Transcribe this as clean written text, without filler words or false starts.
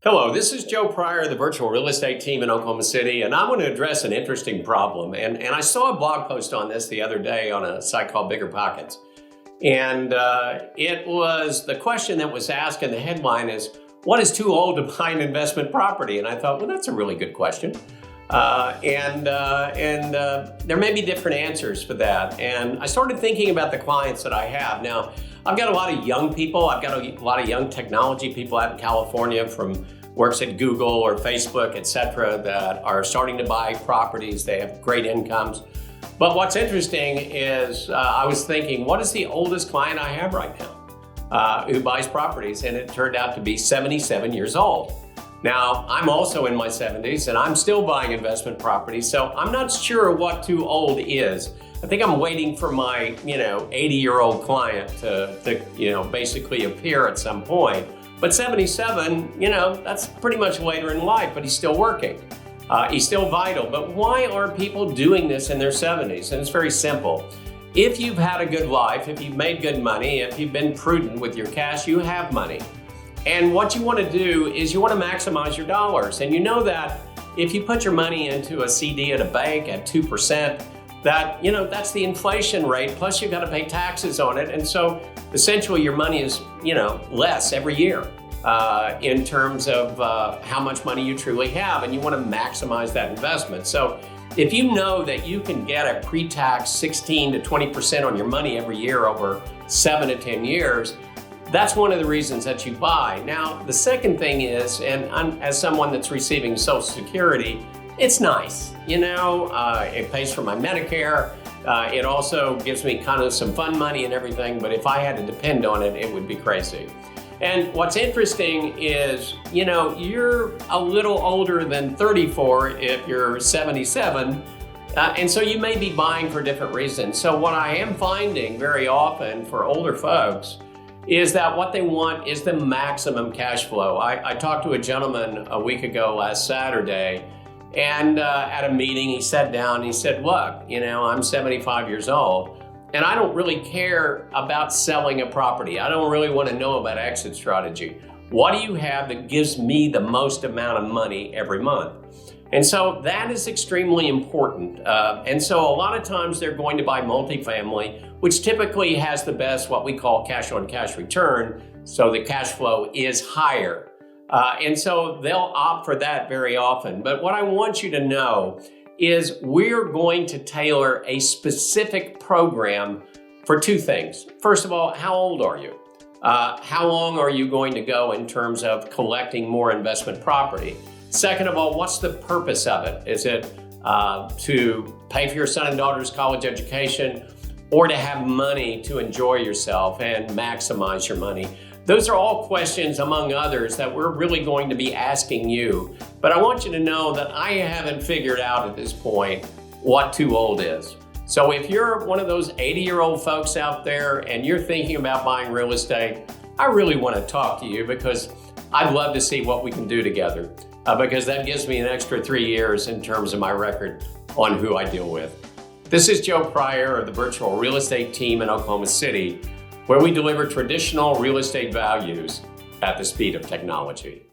Hello, this is Joe Pryor, the virtual real estate team in Oklahoma City, and I want to address an interesting problem. And I saw a blog post on this the other day on a site called Bigger Pockets. And it was the question that was asked in the headline is, what is too old to buy an investment property? And I thought, well, that's a really good question. And there may be different answers for that. And I started thinking about the clients that I have. Now, I've got a lot of young people. I've got a lot of young technology people out in California from works at Google or Facebook, et cetera, that are starting to buy properties. They have great incomes. But what's interesting is I was thinking, what is the oldest client I have right now who buys properties? And it turned out to be 77 years old. Now, I'm also in my 70s and I'm still buying investment properties, so I'm not sure what too old is. I think I'm waiting for my, 80-year-old client to basically appear at some point. But 77, that's pretty much later in life, but he's still working. He's still vital. But why are people doing this in their 70s? And it's very simple. If you've had a good life, if you've made good money, if you've been prudent with your cash, you have money. And what you want to do is you want to maximize your dollars. And you know that if you put your money into a CD at a bank at 2%, that's the inflation rate, plus you've got to pay taxes on it. And so essentially your money is, less every year in terms of how much money you truly have, and you want to maximize that investment. So if you know that you can get a pre-tax 16 to 20% on your money every year over 7 to 10 years, that's one of the reasons that you buy. Now, the second thing is, and as someone that's receiving Social Security, it's nice. It pays for my Medicare. It also gives me kind of some fun money and everything, but if I had to depend on it, it would be crazy. And what's interesting is, you're a little older than 34 if you're 77, and so you may be buying for different reasons. So what I am finding very often for older folks is that what they want is the maximum cash flow. I talked to a gentleman a week ago last Saturday, and at a meeting he sat down and he said, look, I'm 75 years old and I don't really care about selling a property. I don't really want to know about exit strategy. What do you have that gives me the most amount of money every month? And so that is extremely important. And so a lot of times they're going to buy multifamily, which typically has the best, what we call cash on cash return. So the cash flow is higher. And so they'll opt for that very often. But what I want you to know is we're going to tailor a specific program for two things. First of all, how old are you? How long are you going to go in terms of collecting more investment property? Second of all, what's the purpose of it? Is it to pay for your son and daughter's college education, or to have money to enjoy yourself and maximize your money? Those are all questions, among others, that we're really going to be asking you. But I want you to know that I haven't figured out at this point what too old is. So if you're one of those 80-year-old folks out there and you're thinking about buying real estate, I really want to talk to you because I'd love to see what we can do together. Because that gives me an extra 3 years in terms of my record on who I deal with. This is Joe Pryor of the virtual real estate team in Oklahoma City, where we deliver traditional real estate values at the speed of technology.